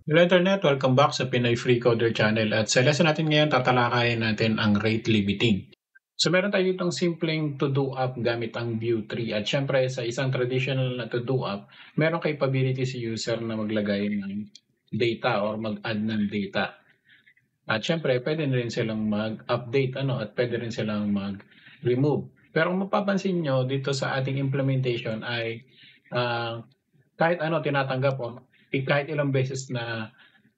Hello Internet, welcome back sa Pinoy Free Coder Channel at sa lesson natin ngayon tatalakayin natin ang rate limiting. So meron tayo itong simpleng to-do app gamit ang Vue 3 at syempre sa isang traditional na to-do app, meron capability si user na maglagay ng data or mag-add ng data. At syempre pwede rin silang mag-update at pwede rin silang mag-remove. Pero kung mapapansin nyo dito sa ating implementation ay ah, kahit tinatanggap kahit ilang beses na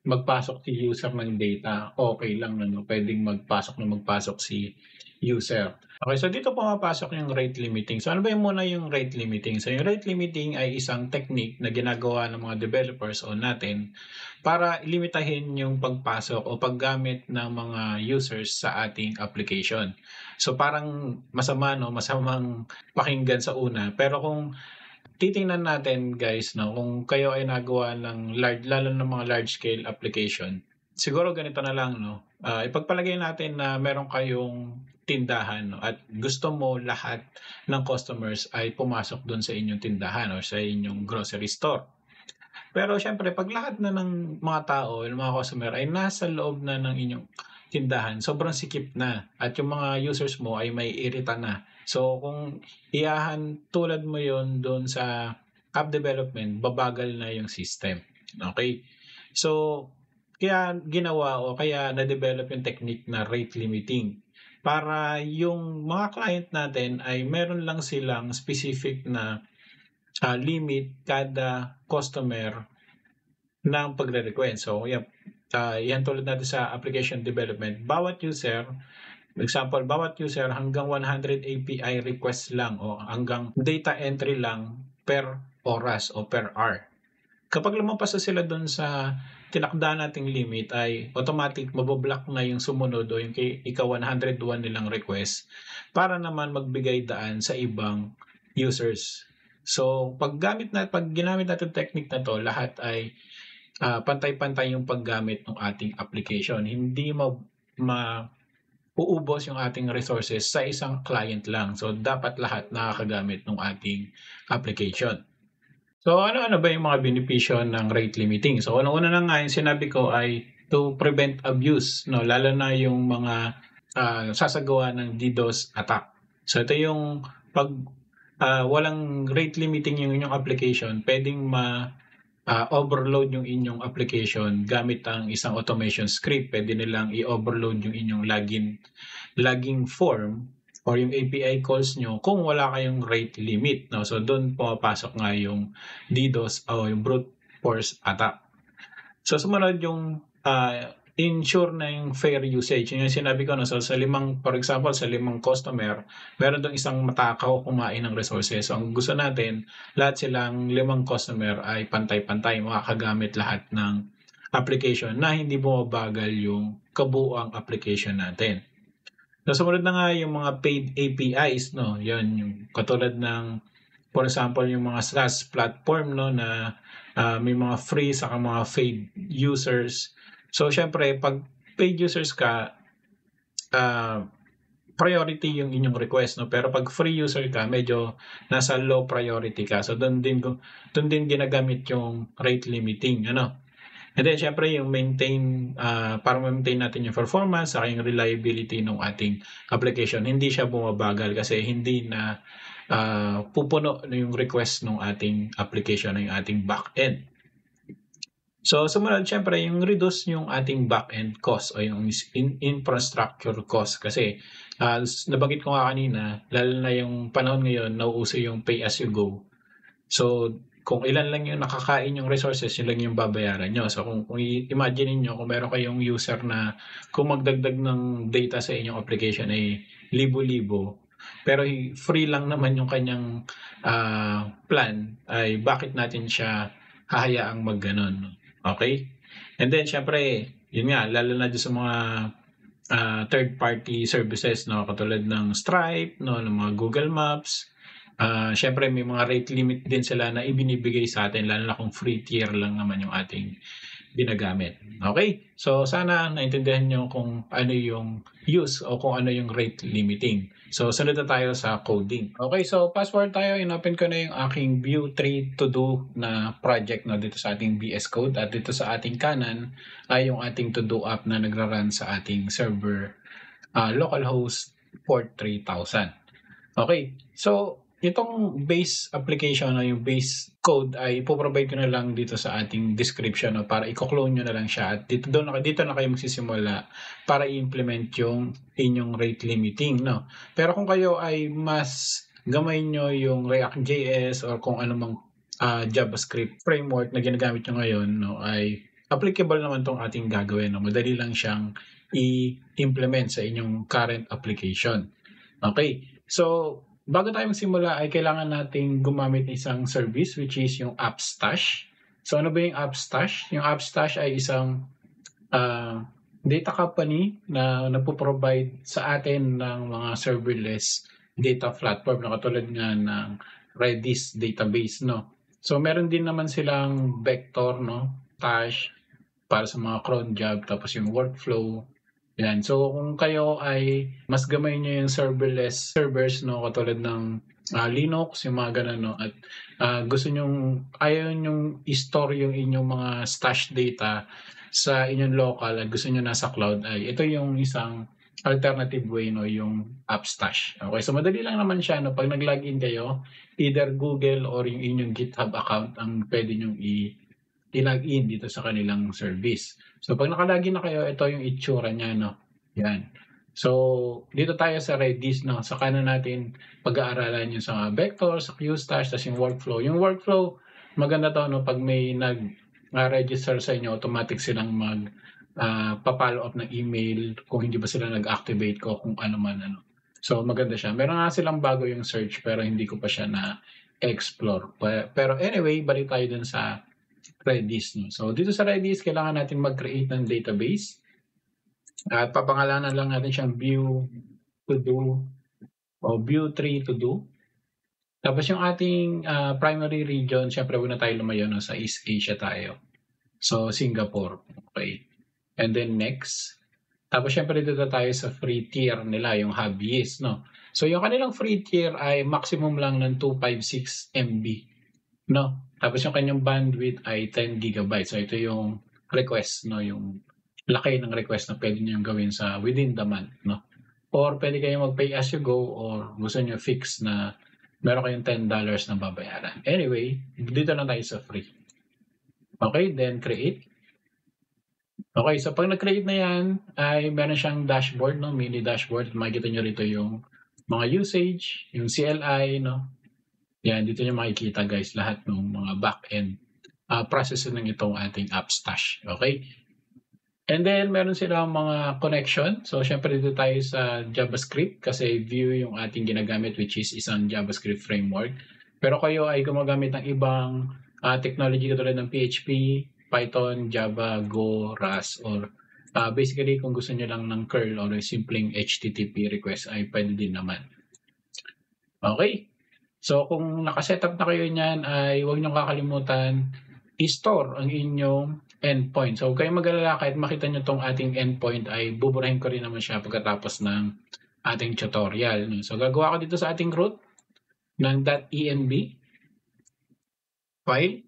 magpasok si user ng data, okay lang pwedeng magpasok si user. Okay, so dito pumapasok yung rate limiting. So ano ba muna yung rate limiting? So yung rate limiting ay isang technique na ginagawa ng mga developers o natin para limitahin yung pagpasok o paggamit ng mga users sa ating application. So parang masamang pakinggan sa una. Pero kung titingnan natin guys, kung kayo ay nagawa ng lalo ng mga large scale application, siguro ganito na lang, ipagpalagay natin na meron kayong tindahan, at gusto mo lahat ng customers ay pumasok doon sa inyong tindahan o sa inyong grocery store. Pero syempre, pag lahat na ng mga tao, yung mga customer ay nasa loob na ng inyong tindahan, sobrang sikip na at yung mga users mo ay may irita na. So kung tulad mo yon doon sa app development, babagal na yung system. Okay? So kaya ginawa o kaya na-develop yung technique na rate limiting para yung mga client natin ay meron lang silang specific na limit kada customer ng pagre-request. So, yan tulad natin sa application development. Bawat user, example, bawat user hanggang 100 API request lang o hanggang data entry lang per oras o per hour. Kapag lumampas na sila doon sa tinakda nating limit ay automatic maboblock na yung sumunod o yung ika-101 nilang request para naman magbigay daan sa ibang users. So, pag ginamit natin technique na to, lahat ay pantay-pantay yung paggamit ng ating application. Hindi uubos yung ating resources sa isang client lang. So, dapat lahat nakakagamit ng ating application. So, ano-ano ba yung mga benepisyo ng rate limiting? So, una na nga yung sinabi ko ay to prevent abuse, lalo na yung mga sasagawa ng DDoS attack. So, ito yung pag walang rate limiting yung inyong application, pwedeng overload yung inyong application gamit ang isang automation script. Pwede nilang i-overload yung inyong logging form or yung API calls nyo kung wala kayong rate limit. No? So doon pumapasok nga yung DDoS o yung brute force attack. So sumunod yung ensure na yung fair usage. Yung sinabi ko, so for example, sa 5 customer, meron doon isang matakaw kumain ng resources. So ang gusto natin, lahat silang 5 customer ay pantay-pantay, makakagamit lahat ng application na hindi bumabagal yung kabuuang application natin. So sumunod na nga yung mga paid APIs, Yan yung katulad ng, for example, yung mga SaaS platform, na may mga free sa mga paid users. So, syempre, pag paid users ka, priority yung inyong request, Pero pag free user ka, medyo nasa low priority ka. So, doon din ginagamit yung rate limiting, And then, syempre, yung para maintain natin yung performance, saka yung reliability ng ating application. Hindi siya bumabagal kasi hindi na pupuno yung request ng ating application, ng ating backend. So, sumunod, syempre, yung reduce yung ating back-end cost o yung infrastructure cost. Kasi, nabanggit ko nga kanina, lalo na yung panahon ngayon, nauuso yung pay-as-you-go. So, kung ilan lang yung nakakain yung resources, yun lang yung babayaran nyo. So, kung imagine niyo kung meron kayong user na kung magdagdag ng data sa inyong application ay libo-libo, pero free lang naman yung kanyang plan, ay bakit natin siya hahayaang magganon? Okay? And then, syempre, yun nga, lalo na sa mga third-party services, katulad ng Stripe, ng mga Google Maps. Syempre, may mga rate limit din sila na ibinibigay sa atin, lalo na kung free tier lang naman yung ating ginagamit. Okay? So sana naintindihan nyo kung ano yung use o kung ano yung rate limiting. So sunod na tayo sa coding. Okay, so fast forward tayo. Inopen ko na yung aking Vue 3 to do na project na dito sa ating VS Code, at dito sa ating kanan ay yung ating to do app na nagra-run sa ating server localhost port 3000. Okay, so itong base application o yung base code ay ipoprovide ko na lang dito sa ating description, no, para i-clone nyo na lang siya, at dito na kayo magsisimula para i-implement yung inyong rate limiting, no. Pero kung kayo ay mas gamay nyo yung React.js or kung anumang JavaScript framework na ginagamit nyo ngayon, no, ay applicable naman tong ating gagawin, no. Madali lang siyang i-implement sa inyong current application. Okay, so bago tayo magsimula ay kailangan nating gumamit ng isang service which is yung AppStash. So ano ba yung AppStash? Yung AppStash ay isang data company na nagpo-provide sa atin ng mga serverless data platform na katulad nga ng Redis database, no. So meron din naman silang Vector, no, Stash para sa mga cron job, tapos yung workflow. Yan. So kung kayo ay mas gamay nyo yung serverless servers, no, katulad ng Linux, yung mga ganun, no, at gusto nyong, ayaw nyong i-store yung inyong mga stash data sa inyong local at gusto nyo nasa cloud, ay ito yung isang alternative way, no, yung AppStash. Okay, so madali lang naman siya, no, pag nag-login kayo, either Google or yung inyong GitHub account ang pwede nyong i-login dito sa kanilang service. So pag nakalagin na kayo, ito yung itsura niya, no. Yan. So dito tayo sa Redis, no. Sa kanan natin pag-aaralan yung sa Vector, sa QStash, tapos yung workflow. Yung workflow, maganda to, no, pag may nag-register sa inyo, automatic silang pa-follow up ng email kung hindi ba sila nag-activate ko, kung ano man, ano. So maganda siya. Meron nga silang bago yung search pero hindi ko pa siya na-explore. Pero anyway, balik tayo dun sa Redis, no? So dito sa Redis, kailangan natin mag-create ng database at papangalanan lang natin siyang Vue to do o Vue 3 to do. Tapos yung ating primary region, syempre huwag na tayo lumayo, no? Sa East Asia tayo. So Singapore. Okay. And then next. Tapos syempre dito tayo sa free tier nila, yung hobbyist, no? So yung kanilang free tier ay maximum lang ng 256 MB, no? Tapos yung kanyang bandwidth ay 10 GB. So ito yung request, no, yung laki ng request na pwede niyo gawin sa within the month, no. Or pwede kayong mag-pay as you go, or gusto niyo fix na meron kayong $10 na babayaran. Anyway, dito na tayo sa free. Okay, then create. Okay, so pag nag-create na yan, ay meron siyang dashboard, no, mini dashboard. Makikita nyo rito yung mga usage, yung CLI, no. Yan, dito nyo makikita guys lahat ng mga back-end process ng itong ating AppStash. Okay? And then, meron silang mga connection. So, syempre dito tayo sa JavaScript kasi Vue yung ating ginagamit, which is isang JavaScript framework. Pero kayo ay gumagamit ng ibang technology katulad ng PHP, Python, Java, Go, Rust, or basically kung gusto nyo lang ng curl or simpleng HTTP request ay pwede din naman. Okay? So kung nakasetup na kayo niyan ay huwag niyong kakalimutan i-store ang inyong endpoint. So huwag kayong mag-alala, kahit makita niyo tong ating endpoint ay buburahin ko rin naman siya pagkatapos ng ating tutorial. So gagawa ko dito sa ating root ng .env file.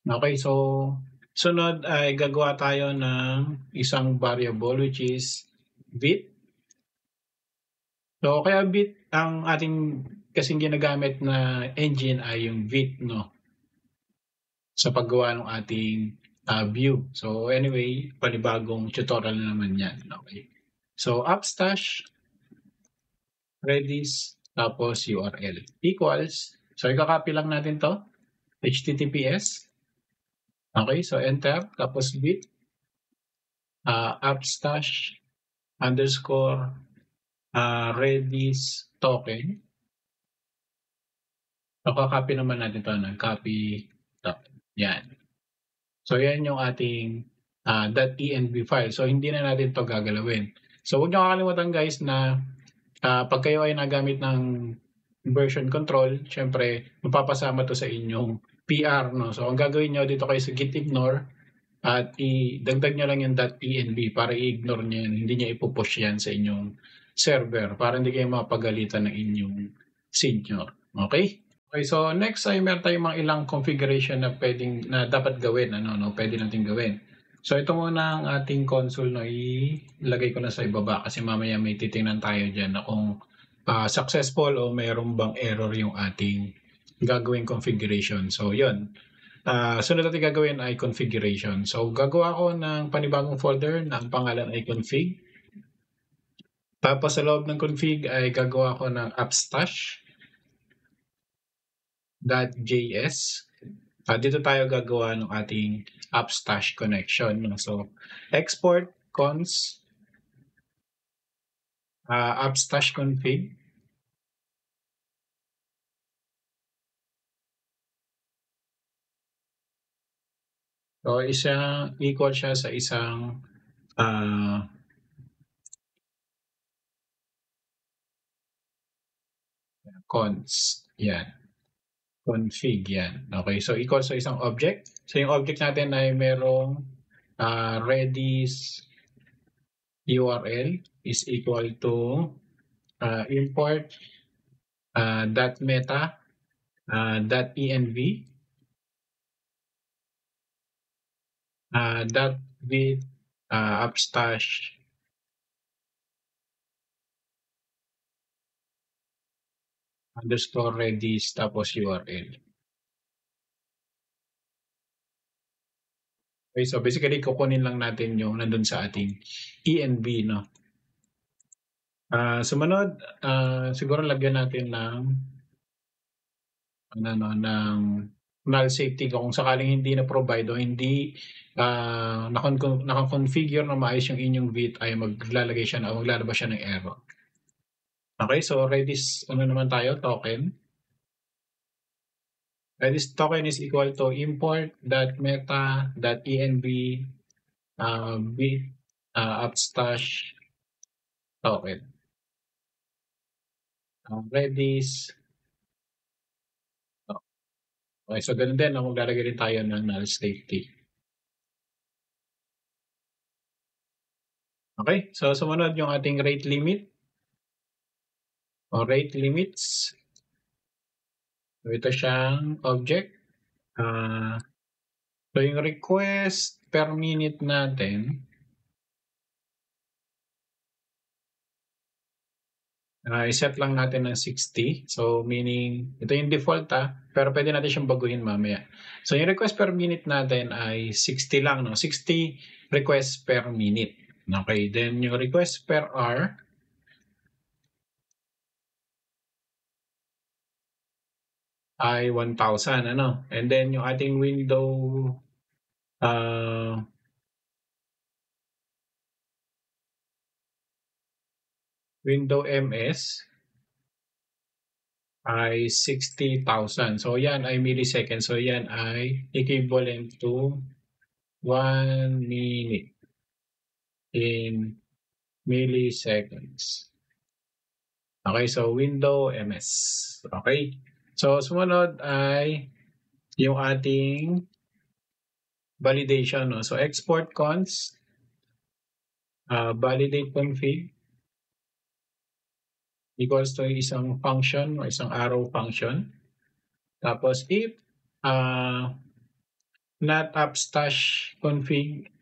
Okay, so sunod ay gagawa tayo ng isang variable which is bit. So kaya bit ang ating kasing ginagamit na engine ay yung Vite, no, sa paggawa ng ating Vue. So anyway, panibagong tutorial na naman yan. Okay. So AppStash, Redis, tapos URL equals. So ikakopy lang natin to. HTTPS. Okay, so enter. Tapos bit. AppStash _ Redis token. So, copy naman natin ito. Copy. Yan. So, yan yung ating .env file. So, hindi na natin ito gagalawin. So, huwag nyo kakalimutan guys na pag kayo ay nagamit ng version control, syempre, mapapasama to sa inyong PR. No? So, ang gagawin nyo dito kayo sa git ignore at idagdag niyo lang yung .env para i-ignore niya yan, hindi niya ipo-push yan sa inyong server para hindi kayo mapagalitan ng inyong senior. Okay? Okay, so next ay meron tayong mga ilang configuration na dapat gawin, pwede nating gawin. So ito muna ang ating console, ilagay ko na sa ibaba kasi mamaya may titingnan tayo dyan na kung successful o mayroong bang error yung ating gagawing configuration. So yun. Sunod natin gagawin ay configuration. So gagawa ko ng panibagong folder na ang pangalan ay config. Tapos sa loob ng config ay gagawa ko ng appstash.js. Dito tayo gagawa ng ating appstash connection. So export cons appstash config. So equal siya sa isang cons. Yan. Config yan. Okay, so equal sa isang object. So yung object natin ay merong Redis URL is equal to import .meta .env .with appstash _redis tapos URL. Okay, so basically kukunin lang natin yung nandun sa ating env, no? Sumunod, siguro lagyan natin ng null safety kung sakaling hindi na provide o hindi nakakonfigure na maayos yung inyong vit ay maglalagay siya o maglalabas siya ng error. Okay, so Redis naman tayo, token. Redis token is equal to import.meta.env with appstash token. Redis. Okay, so ganun din, maglalagay rin tayo ng null safety. Okay, so sumunod yung ating rate limit o rate limits. So ito siyang object. So yung request per minute natin iset lang natin ng 60. So meaning, ito yung default pero pwede natin siyang baguhin mamaya. So yung request per minute natin ay 60 lang, no? 60 requests per minute. Okay, then yung request per hour ay 1,000, ano? And then yung ating window MS ay 60,000. So yan ay milliseconds. So yan ay equivalent to 1 minute in milliseconds. Okay, so window MS. Okay. So sumunod ay yung ating validation, no? So export cons validate config equals to isang function o isang arrow function. Tapos if not appstash config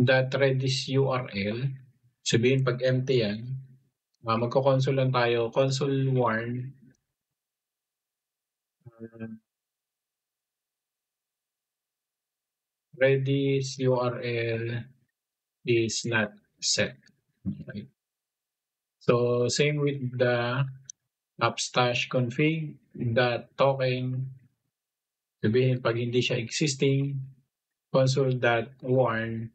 .redis URL, sabihin pag empty yan, magko-console lang tayo, console warn Redis URL is not set. Okay. So same with the appstash config .token, sabihin pag hindi siya existing, console.warn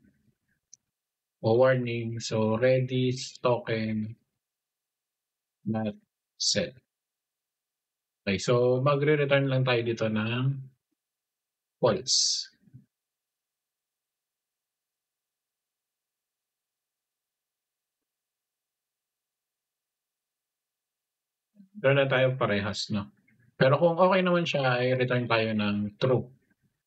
o warning, so Redis token not set. Okay, so magre-return lang tayo dito ng false. Doon na tayo parehas, no? Pero kung okay naman siya, ay return tayo ng true.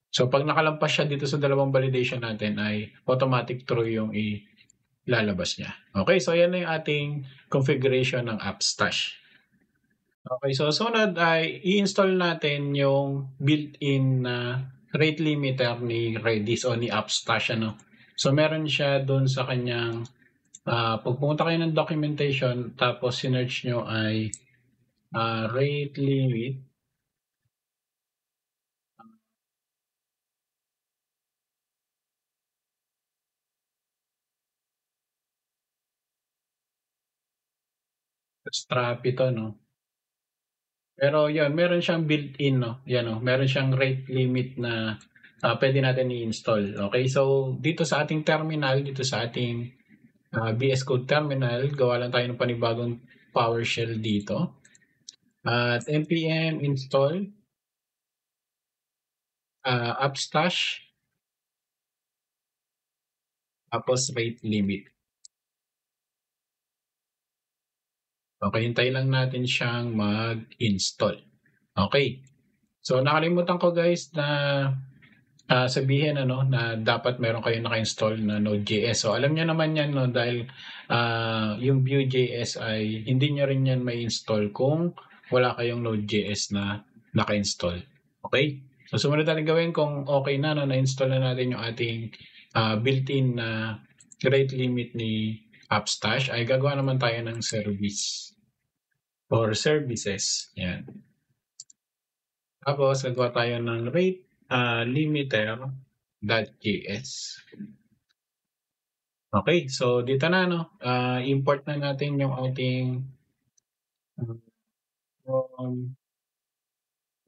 So, 'pag nakalampas siya dito sa dalawang validation natin ay automatic true yung ilalabas niya. Okay, so yan na yung ating configuration ng AppStash. Okay, so sunod ay i-install natin yung built-in na rate limiter ni Redis o ni AppStash, ano. So, meron siya dun sa kanyang, pag pumunta kayo ng documentation tapos sinearch nyo ay rate limit. Strap ito, no? Pero yun, meron siyang built-in, no? Yan, no? Meron siyang rate limit na pwede natin i-install. Okay, so dito sa ating terminal, dito sa ating VS Code terminal, gawa lang tayo ng panibagong PowerShell dito. At npm install AppStash tapos rate limit. Okay, hintay lang natin siyang mag-install. Okay. So nakalimutan ko guys na sabihin na dapat meron kayong naka-install na Node.js. So alam niyo naman yan, no, dahil yung Vue.js ay hindi niyo rin yan may install kung wala kayong Node.js na naka-install. Okay? So sumunod natin gawin kung okay na, no, na-install na natin yung ating built-in na rate limit ni AppStash, ay gagawa naman tayo ng service or services. Yan. Tapos gagawa tayo ng rate limiter.js. Okay, so dito na, no, import na natin yung ating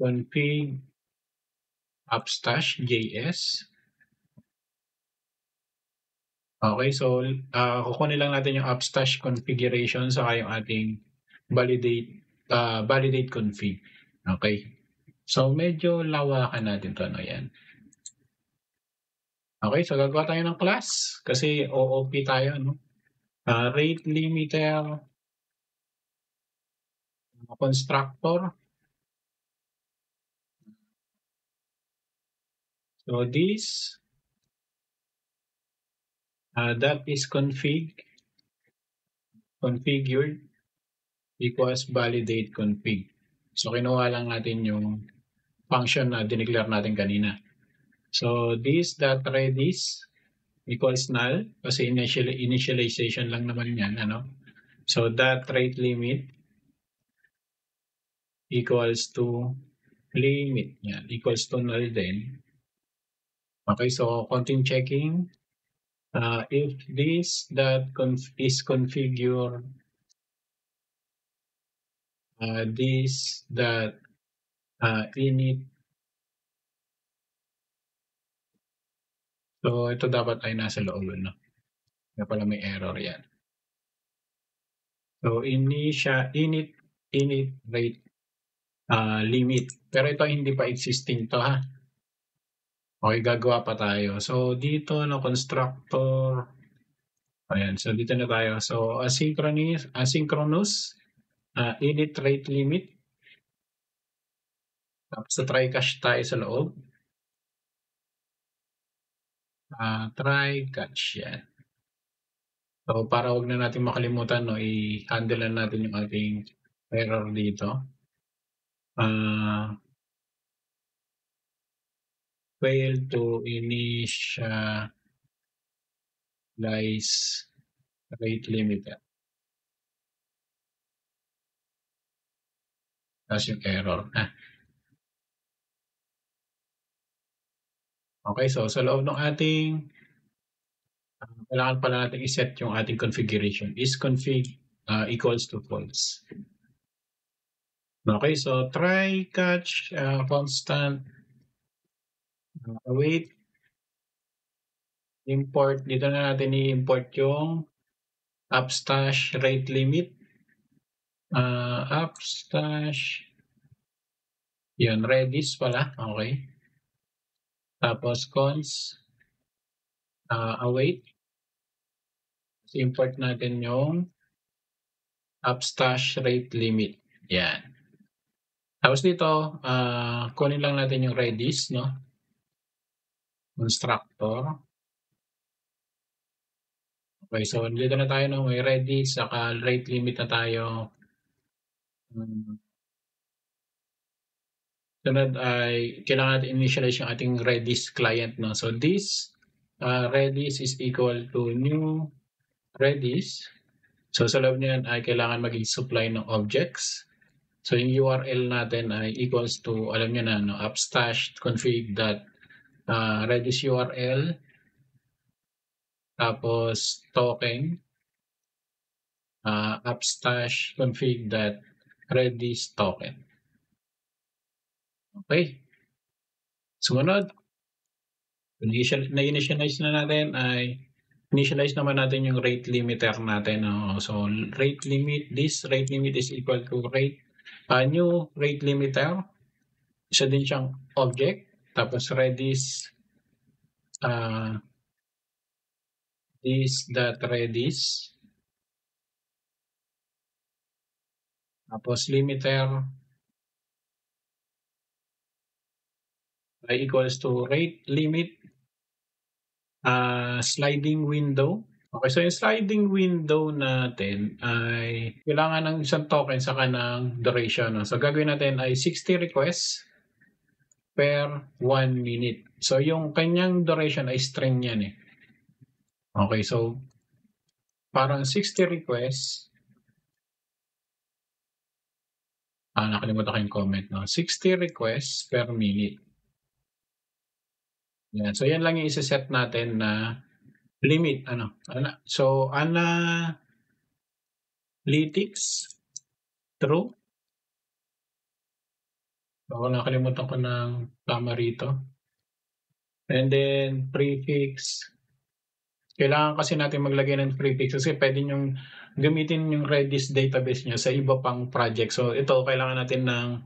config appstash.js. Okay, so kukunin lang natin yung appstash configuration saka yung ating validate config. Okay. So medyo lawakan natin 'to, no, yan. Okay, so gagawa tayo ng class kasi OOP tayo, no. Rate limiter constructor. So this that is configured equals validate config. So kinuha lang natin yung function na dineclare natin kanina. So this dot redis equals null kasi initialization lang naman yan, ano. So that rate limit equals to limit, yan, equals to null din. Okay, so continue checking. If this that is configured, this that init. So ito dapat ay nasa loob, no? Kaya pala may error yan. So init rate limit. Pero ito hindi pa existing to, ha. Okay, gagawa pa tayo. So dito no constructor. Ayan, so dito na tayo. So asynchronous init rate limit. Tapos sa try catch tayo sa loob. Try catch yan. So para wag na natin makalimutan, no, i-handle na natin yung ating error dito. Fail to initialize rate limiter. Tapos yung error. Okay, so sa loob ng ating kailangan pala natin i-set yung ating configuration is config equals to false. Okay, so try catch constant await import. Dito na natin i-import yung appstash rate limit. Appstash yun, redis pala. Okay. Tapos cons await. So, import natin yung appstash rate limit. Yan. Tapos dito, kunin lang natin yung redis, no? constructor. Okay, so dito na tayo no, may ready, saka rate limit na tayo. Sunod ay kailangan natin initialize yung ating Redis client. No? So this Redis is equal to new Redis. So sa loob niyan ay kailangan maging supply ng objects. So yung URL natin ay equals to, alam niyo na, no, upstash config dot Redis URL, tapos token upstash config dot Redis token. Okay. Sumunod, na-initialize na natin ay initialize naman natin yung rate limiter natin. So rate limit, this rate limit is equal to rate new rate limiter. Isa din siyang object. Tapos Redis this.redis. Tapos limiter ay equals to rate limit sliding window. Okay, so yung sliding window natin ay kailangan ng isang token saka ng duration. No? So gagawin natin ay 60 requests per 1 minute. So yung kanyang duration ay string yan eh. Okay, so parang 60 requests. Nakalimutan ko yung comment. No? 60 requests per minute. Yan. So yan lang yung isa-set natin na limit. So analytics true. So nakalimutan ko ng tama rito. And then prefix. Kailangan kasi natin maglagay ng prefix kasi pwede yung gamitin yung Redis database niya sa iba pang project. So ito kailangan natin ng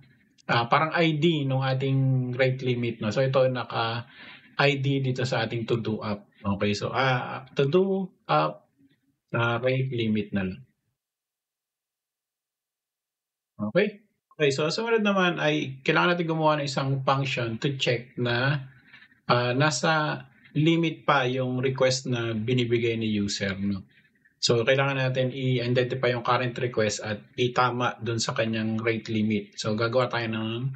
parang ID ng ating rate limit. No? So ito naka ID dito sa ating to-do app. Okay, so to-do app rate limit na lang. Okay? Okay, so sumunod naman ay kailangan natin gumawa ng isang function to check na nasa limit pa yung request na binibigay ni user. No? So kailangan natin i-identify yung current request at itama dun sa kanyang rate limit. So gagawa tayo ng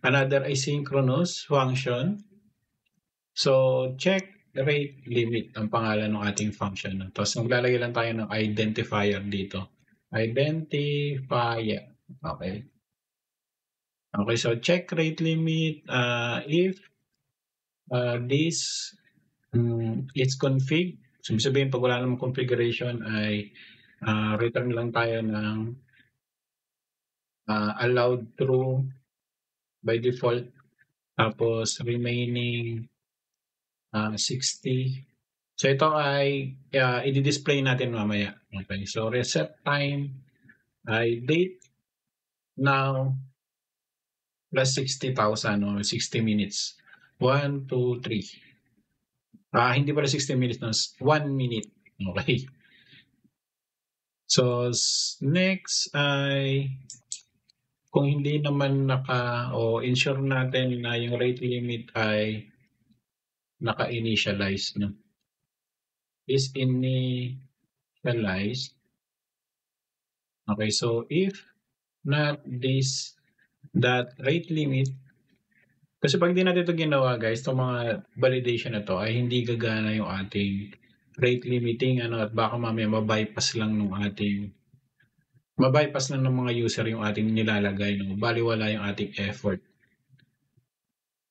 another asynchronous function. So check rate limit ang pangalan ng ating function. No? Tapos maglalagay lang tayo ng identifier dito. Identifier. Okay. Okay, so check rate limit if this is config. So sabihin pag wala namang configuration ay return lang tayo ng allowed true by default. Tapos remaining 60. So ito ay i-display natin mamaya. Okay, so reset time ay date now plus 60,000 or 60 minutes. 1, 2, 3. Hindi pala 60 minutes, no? 1 minute. Okay. So next ay kung hindi naman ensure natin na yung rate limit ay naka-initialize, no? Is initialized. Okay, so if not this that rate limit, kasi pag di natin ito ginawa guys, itong mga validation na to ay hindi gagana yung ating rate limiting at baka mamaya mabypass lang ng mga user yung ating nilalagay, no? Baliwala yung ating effort.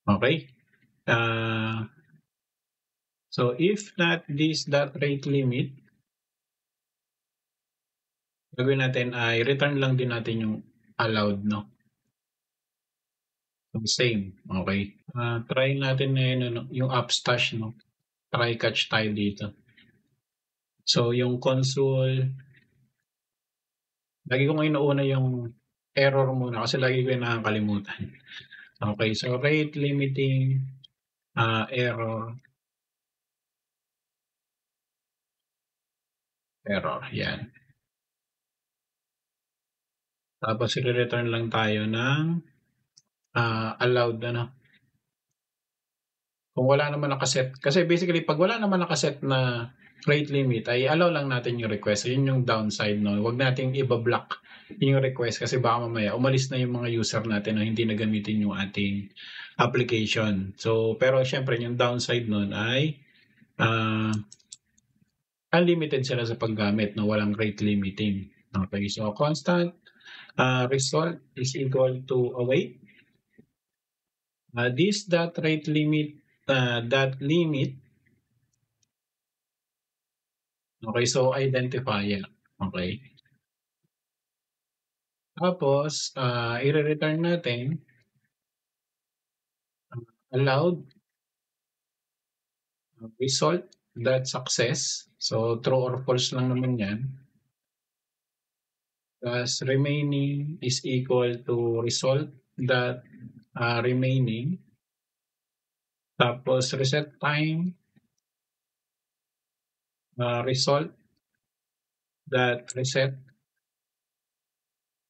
Okay? So if not this that rate limit, gagawin natin ay return lang din natin yung allowed, no? Same. Okay. Try natin na yung upstash, no? Try catch tayo dito. So yung console, lagi ko inuuna yung error muna kasi lagi ko yung nakakalimutan. Okay, so rate limiting error. Yan. Tapos i-return lang tayo ng allowed Kung wala naman nakaset, kasi basically 'pag wala naman nakaset na rate limit ay allow lang natin yung request. Yun yung downside 'no, huwag nating iba-block yung request kasi baka mamaya umalis na yung mga user natin na hindi na gamitin yung ating application. So, pero siyempre yung downside nun ay, unlimited sila sa paggamit 'no, walang rate limiting. Okay, so constant, result is equal to await. This dot rate limit, dot limit. Okay, so identifier. Okay. Tapos, ire-return natin allowed result dot success. So, true or false lang naman yan. Plus, remaining is equal to result dot remaining. Tapos, reset time, result dot reset.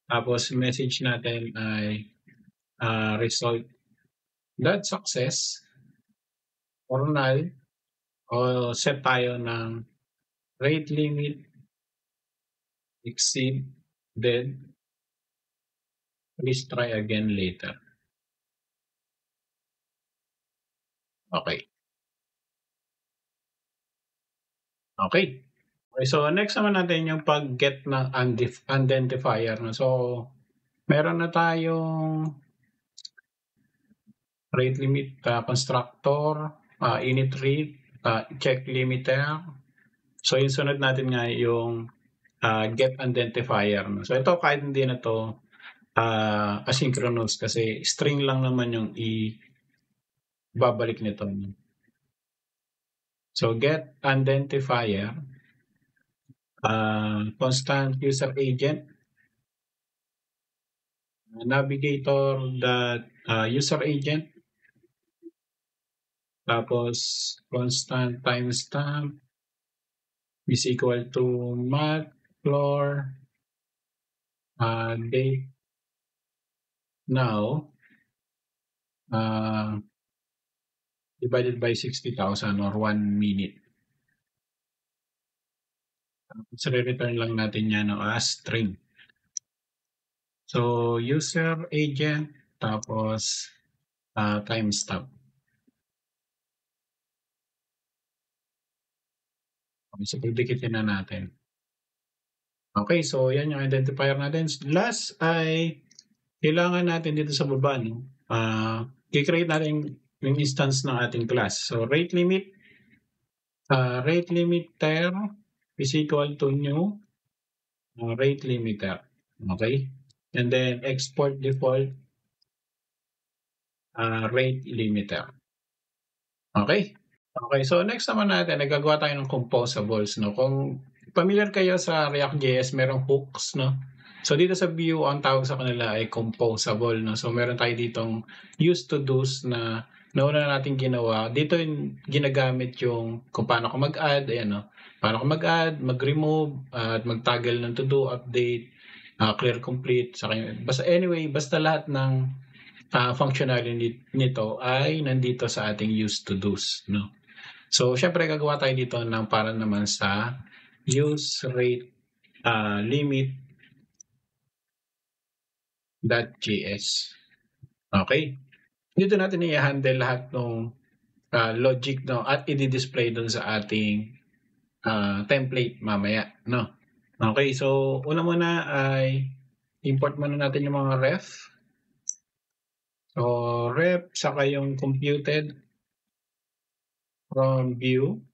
Tapos, message natin ay result dot success or null, o set tayo ng rate limit exceeded, please try again later. Okay. Okay. Okay, so next naman natin yung pag-get ng identifier. So, meron na tayong rate limit constructor, init rate, check limiter. So, yung sunod natin nga yung get identifier. So, ito kahit hindi na to asynchronous kasi string lang naman yung babalik nito. So, get identifier, constant user agent, navigator dot user agent, tapos constant timestamp is equal to mat floor date now divided by 60,000 or 1 minute. Tapos re-return lang natin yan as string. So, user agent, tapos timestamp. Okay, so pipikitin na natin. Okay, so yan yung identifier natin. Last ay kailangan natin dito sa baba, no? I-create natin yung instance ng ating class. So, rate limit limiter is equal to new rate limiter. Okay? And then export default rate limiter. Okay? Okay, so next naman natin, nagagawa tayo ng composables, no? Kung familiar kayo sa React.js, merong hooks, no? So dito sa view, ang tawag sa kanila ay composable, no? So meron tayo ditong use to do's na nauna na natin ginawa. Dito yung ginagamit yung kung paano ko mag-add, ayan, no? Paano ko mag-add, mag-remove, at mag-toggle ng to-do, update, clear complete, basta anyway, basta lahat ng functionality nito ay nandito sa ating use to do's, no? So, syempre gagawa tayo dito ng para naman sa use rate limit.js. Okay? Dito natin i-handle lahat ng logic, no, at i-display dun sa ating template mamaya, no? Okay, so una muna ay import muna natin yung mga ref. So, ref, saka yung computed from view.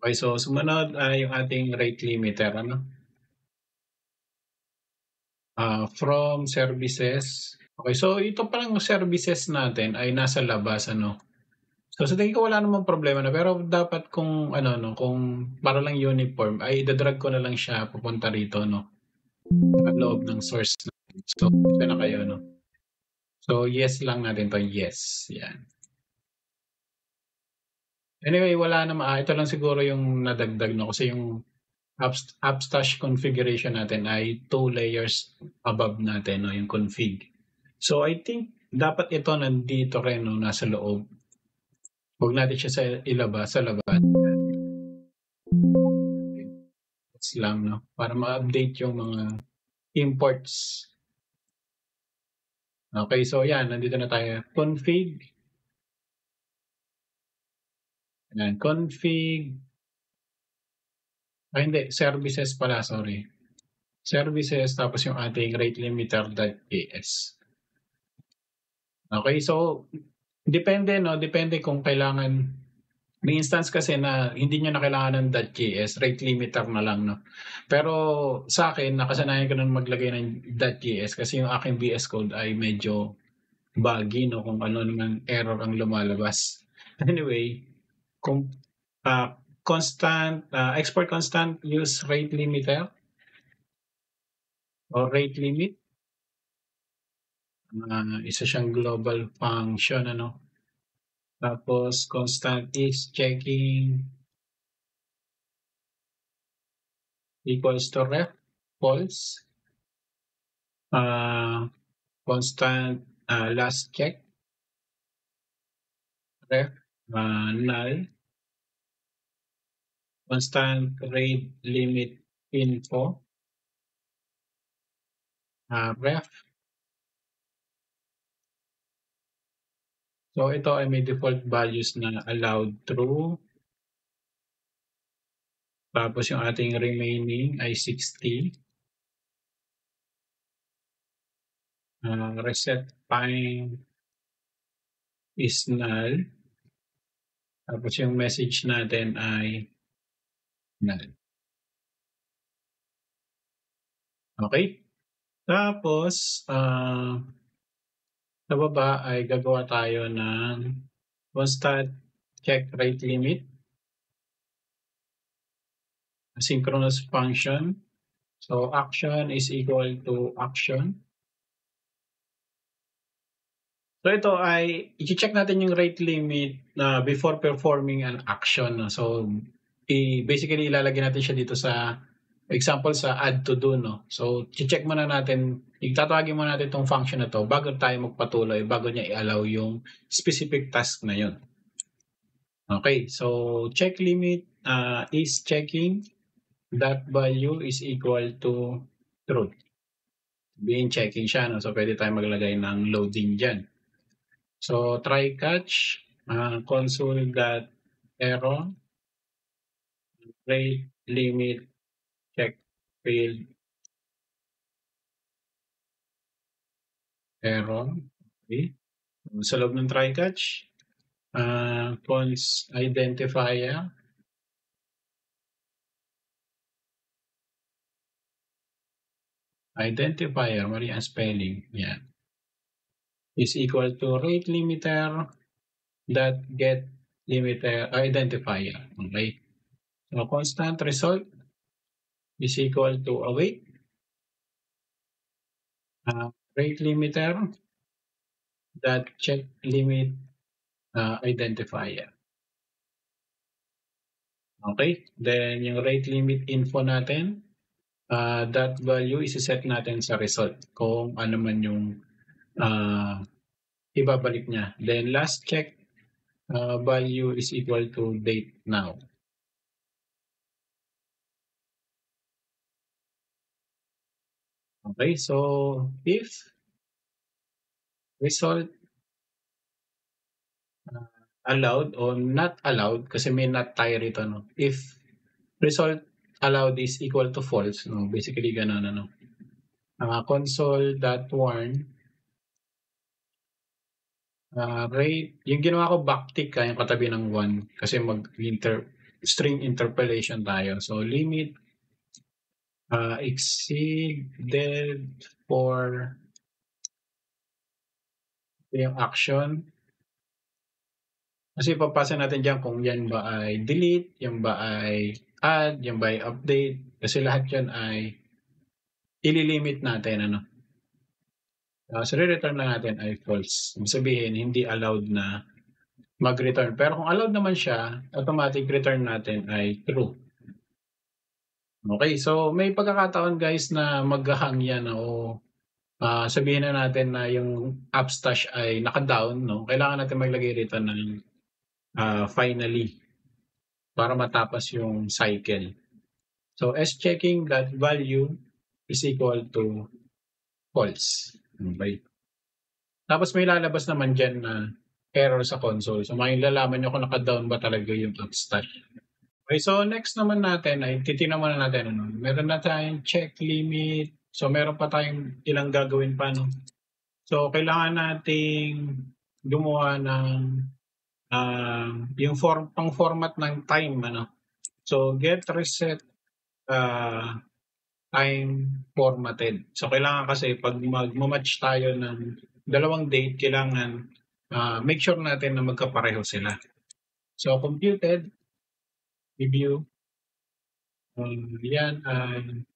Okay, so sumunod ay yung ating rate limiter, ano? From services. Okay, so ito palang services natin ay nasa labas, ano? So sa tingin ko wala namang problema na, pero dapat kung ano, no, kung para lang uniform ay dadrag ko na lang siya pupunta rito, no? Sa loob ng source natin. So, ito na kayo, no? So, yes lang natin to, yes. Yan. Anyway, wala naman. Ito lang siguro yung nadagdag, no? Kasi yung Upstash configuration natin ay 2 layers above natin, no, yung config. So I think dapat ito nandito rin, no, nasa loob. Huwag natin siya sa labas. It's lang, no, para ma-update yung mga imports. Okay, so yan, nandito na tayo. Config. Yan, config. Ay, hindi. Services pala, sorry. Services, tapos yung ating rate limiter.js. Okay, so depende, no? Depende kung kailangan. May instance kasi na hindi nyo na kailangan ng .js, rate limiter na lang, no? Pero sa akin, nakasanayan ko na maglagay ng .js kasi yung aking VS Code ay medyo buggy, no? Kung ano naman error ang lumalabas. Anyway, kung export constant, use rate limiter or rate limit. Isa siyang global function, ano? Tapos constant is checking equals to ref, false. Constant last check, ref, null. Constant rate limit info, ref. So ito ay may default values na allowed true. Tapos yung ating remaining ay 60. Reset time is null. Tapos yung message natin ay null. Okay? Tapos, sa baba ay gagawa tayo ng constant check rate limit, asynchronous function. So action is equal to action. So ito ay i-check natin yung rate limit before performing an action. So basically ilalagay natin siya dito sa example sa add to do, no. So i-check muna natin, itatawagin muna natin itong function na to bago tayo magpatuloy, bago niya i-allow yung specific task na yun. Okay, so check limit is checking that value is equal to truth. Being checking siya, no? So pwede tayo maglagay ng loading dyan. So try catch, console.error, rate limit check failed error. Okay. Sa loob ng try catch, cons identifier, mali ang spelling, yan, is equal to rate limiter dot get limiter identifier. Okay. So constant result is equal to await rate limiter dot check limit identifier. Okay, then yung rate limit info natin, that value isi-set natin sa result kung ano man yung ibabalik niya. Then last check value is equal to date now. Okay, so if result allowed or not allowed, kasi may not tayo rito, no? If result allowed is equal to false, no? Basically ganun, ano? Console.warn rate, yung ginawa ko backtick yung katabi ng 1 kasi string interpolation tayo. So limit exceeded for yung action. Kasi papasa natin dyan kung yan ba ay delete, yan ba ay add, yan ba ay update. Kasi lahat yan ay ililimit natin, ano. So re-return na natin ay false. Ibig sabihin, hindi allowed na mag-return. Pero kung allowed naman siya, automatic return natin ay true. Okay, so may pagkakataon guys na mag-ha-hang yan o, sabihin na natin na yung Appstash ay naka-down 'no, kailangan natin maglagay rito ng, finally para matapos yung cycle. So checking that value is equal to false, okey. Tapos may lalabas naman diyan na error sa console. So malalaman niyo kung naka-down ba talaga yung Appstash. Okay, so next naman natin ay titingnan muna natin ano, meron na tayong check limit. So meron pa tayong ilang gagawin pa 'no. So kailangan nating gumawa ng, yung pang-format ng time ano. So get reset, time formatted. So kailangan kasi 'pag magma-match tayo ng dalawang date kailangan, make sure natin na magkapareho sila. So computed, review, yan ay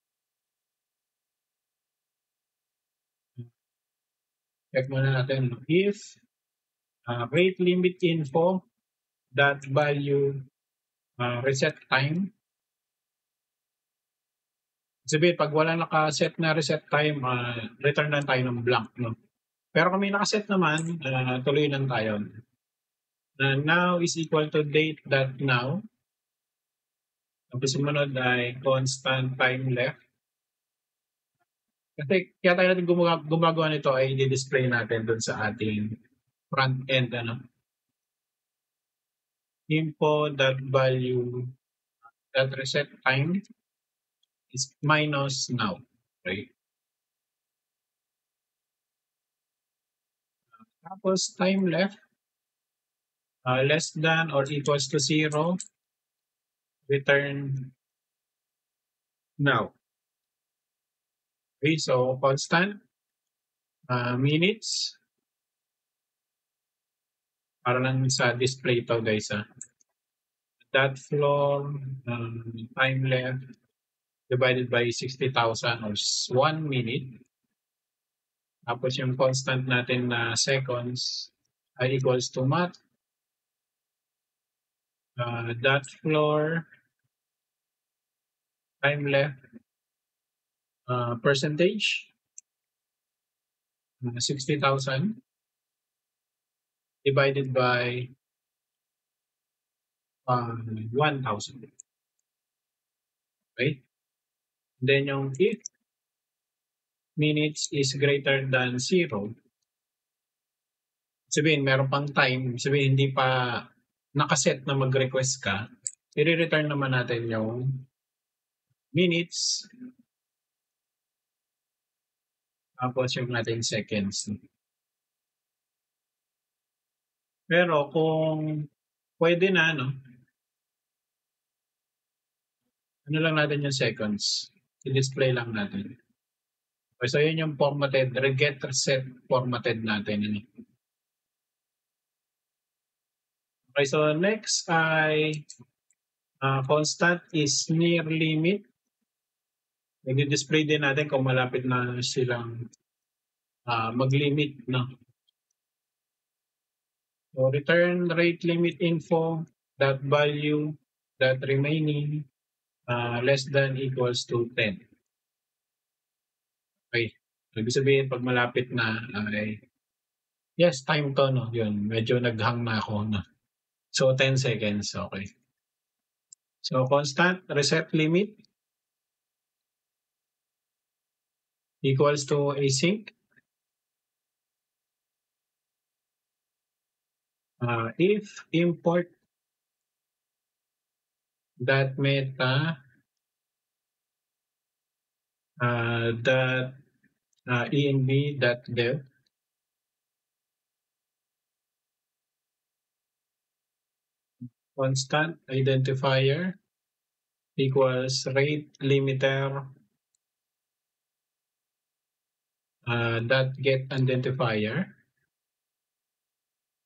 check muna natin if, rate limit info that value, reset time. Sabihin 'pag wala naka-set na reset time, return lang tayo ng blank 'no. Pero kung may naka-set naman, tuloy lang tayo. Now is equal to date.now. Tapos sumunod ay constant time left. Kasi kaya tayo natin gumagawa nito ay i-display natin dun sa ating front end ano. Info.value that reset time is minus now. Okay. Tapos time left, less than or equals to 0, return now. Okay, so constant, minutes, para lang sa display to guys that floor, time left divided by 60,000 or 1 minute. Tapos yung constant natin na seconds ay equals to math, that floor, time left, percentage, 60,000 divided by 1,000. Okay? Then yung if minutes is greater than 0, sabihin meron pang time, sabihin hindi pa nakaset na mag-request ka, i-return naman natin yung minutes tapos yung ating seconds. Pero kung pwede na, no, ano lang natin yung seconds, i-display lang natin. Okay, so yun yung formatted, get reset formatted natin. Ano. Okay, so next ay constant is near limit. I-display din natin kung malapit na silang mag-limit. No? So return rate limit info that value that remaining less than equals to 10. Okay. So, ibig sabihin pag malapit na ay yes, time to no. Yun, medyo nag-hang na ako no. So 10 seconds, okay. So constant reset limit equals to async. If import that meta that env.dev constant identifier equals rate limiter that get identifier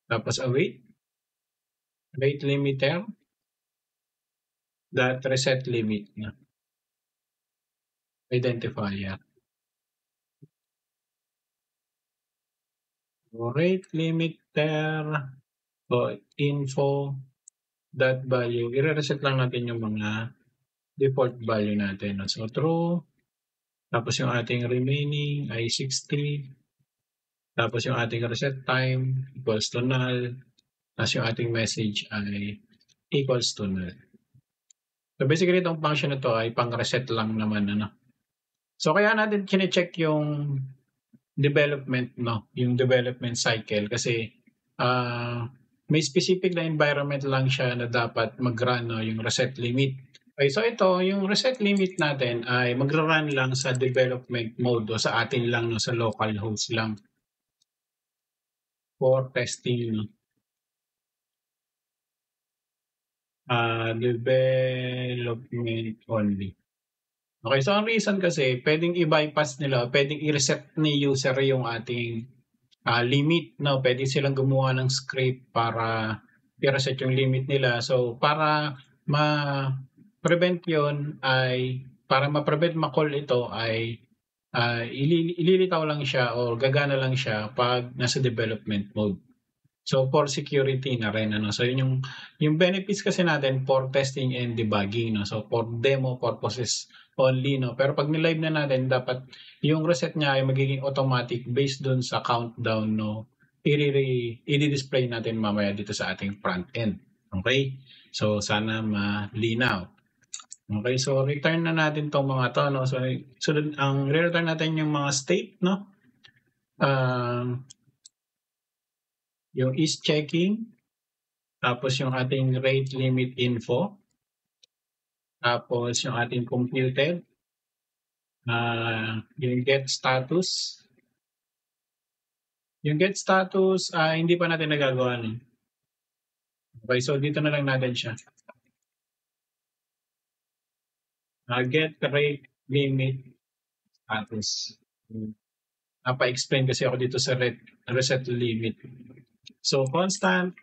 tapos await rate limiter that reset limit na identifier. So, rate limiter info that value, i-reset lang natin yung mga default value natin. No? So true. Tapos yung ating remaining ay 60. Tapos yung ating reset time equals to null. Tapos yung ating message ay equals to null. So basically itong function na to ay pang-reset lang naman. Ano? So kaya natin kine-check yung development, no? Yung development cycle kasi may specific na environment lang siya na dapat mag-run, no? Yung reset limit. Okay, so ito, yung reset limit natin ay magra-run lang sa development mode o sa atin lang, no? Sa local host lang for testing, no? Development only. Okay, so ang reason kasi pwedeng i-bypass nila, pwedeng i-reset ni user yung ating limit, no? Pwede silang gumawa ng script para i-reset yung limit nila. So para ma-prevent yun ay, para ma-prevent ma-call ito ay ililitaw lang siya o gagana lang siya pag nasa development mode. So for security na rin, ano. So yun yung benefits kasi natin for testing and debugging, no. So for demo purposes only, no. Pero pag ni-live na natin, dapat yung reset niya ay magiging automatic based dun sa countdown, no. I-display natin mamaya dito sa ating front end. Okay? So sana malinaw. Okay, so return na natin tong mga to, no. So ang re-return natin yung mga state, no. Yung is checking, tapos yung ating rate limit info, tapos yung ating computed, yung get status. Yung get status, hindi pa natin nagagawa. No? Okay, so dito na lang natin siya. Get rate limit status. Napa-explain kasi ako dito sa reset limit. So constant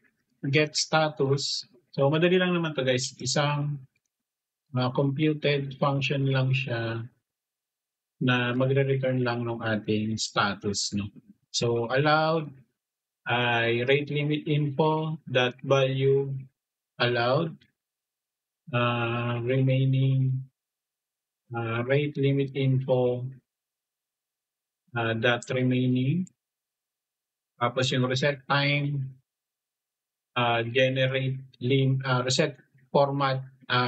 get status. So madali lang naman to guys. Isang computed function lang siya na magre-return lang ng ating status, no. So allowed ay rate limit info dot value allowed, remaining rate limit info dot remaining, tapos yung reset time generate reset format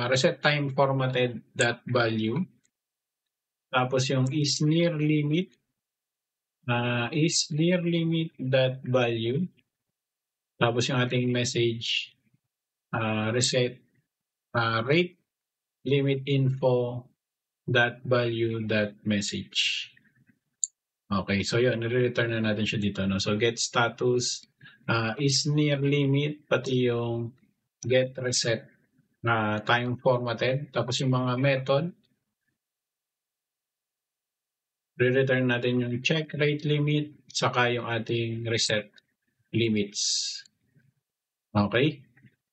reset time formatted dot value, tapos yung is near limit that value, tapos yung ating message reset rate limit info that value that message. Okay, so yun, nire-return na natin siya dito, no. So get status is near limit, pati yung get reset time formatted, tapos yung mga method, re-return natin yung check rate limit, saka yung ating reset limits. Okay?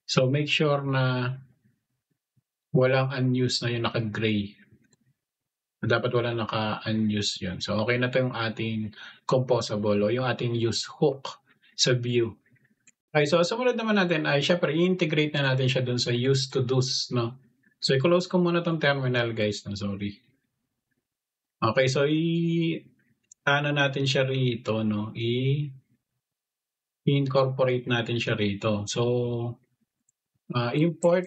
So make sure na walang unused na yung naka-gray. Dapat wala naka-unused yun. So okay na to yung ating composable o yung ating use hook sa view. Okay, so sumunod naman natin ay syempre i-integrate na natin siya dun sa use to do's, no? So i-close ko muna tong terminal guys, no? Sorry. Okay, so ano natin siya rito, no? I-incorporate natin siya rito. So import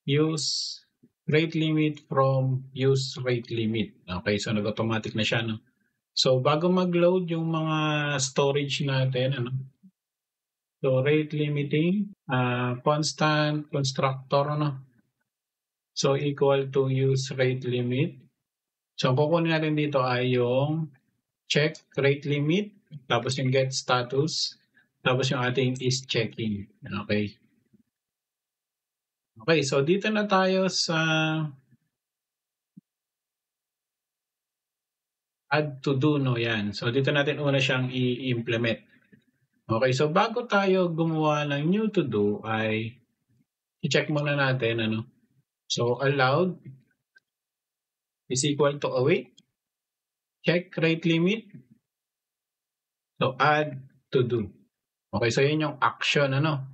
use rate limit from use rate limit. Okay, so nag-automatic na siya, no? So bago mag-load yung mga storage natin, ano? So rate limiting, constant constructor, ano? So equal to use rate limit. So ang kukunin natin dito ay yung check rate limit, tapos yung get status, tapos yung ating is checking. Okay. Okay, so dito na tayo sa add to do, no, yan. So dito natin una siyang i-implement. Okay, so bago tayo gumawa ng new to do ay i-check muna natin, ano. So allowed is equal to await, check rate limit, so add to do. Okay, so yun yung action, ano.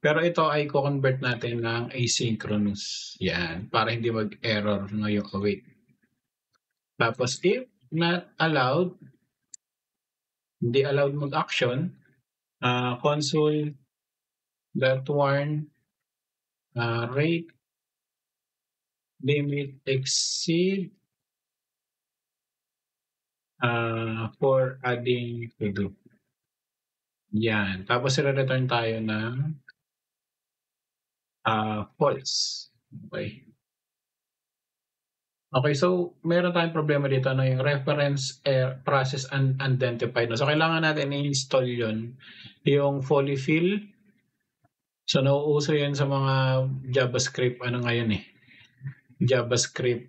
Pero ito ay ko-convert natin ng asynchronous. Yan, para hindi mag-error no yung await. Tapos if not allowed, hindi allowed mag-action, console.warn rate limit exceed for adding to do. Yan. Tapos i-return tayo ng false. Okay. Okay, so meron tayong problema dito na yung reference process unidentified. No? So kailangan natin i-install yun. Yung polyfill. So nauuso yan sa mga JavaScript, ano ngayon JavaScript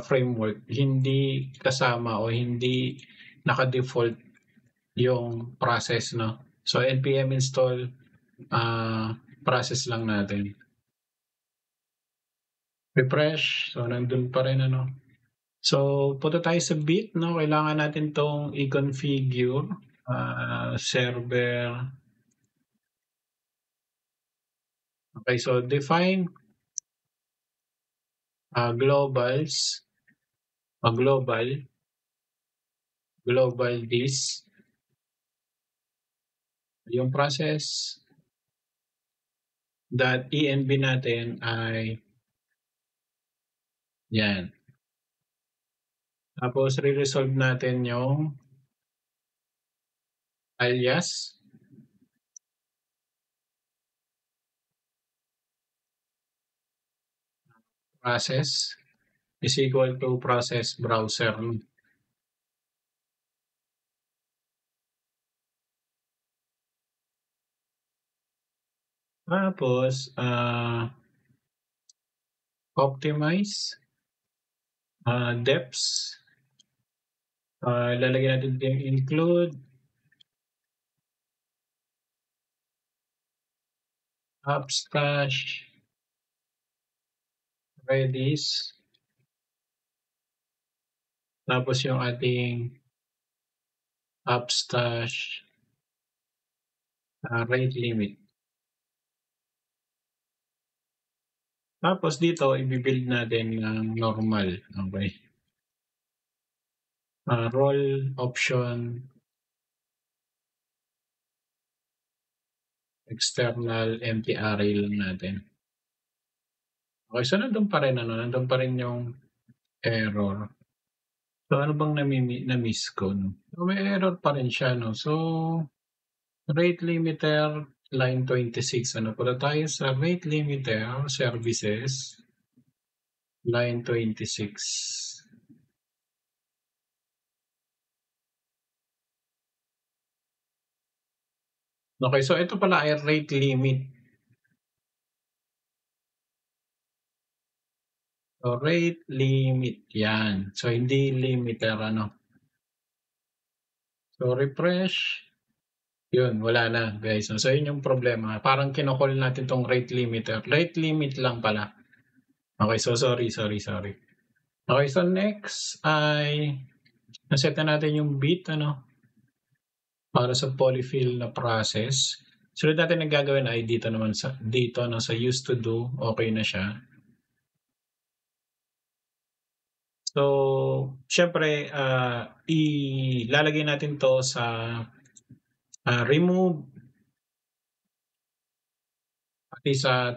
framework. Hindi kasama o hindi naka-default yung process, no? So npm install process lang natin. Refresh. So nandun pa rin ano. So punta tayo sa bit, no? Kailangan natin tong i-configure server. Okay, so define globals global this. Yung process .env natin ay yan. Tapos re-resolve natin yung alias. Process is equal to process browser. Tapos optimize depths. Lalagyan natin yung include upstash redis. Tapos yung ating upstash rate limit. Tapos dito i-build natin ng normal. Okay. Role option external empty array lang natin. Okay, so nandun pa rin nandun pa rin yung error. So ano bang na-miss ko? No? So may error pa rin siya, no? So rate limiter line 26. Ano pala tayo sa rate limiter services line 26. Okay, so ito pala ay rate limit. So rate limit yan. So hindi limiter ano. So refresh. Yun, wala na guys. So yun yung problema. Parang kinocall natin tong rate limiter. Rate limit lang pala. Okay, so sorry. Okay, so next ay naset na natin yung bit para sa polyfill na process. Sunod natin na gagawin ay dito naman sa used to do, okay na siya. So, syempre ilalagay natin to sa remove pati sa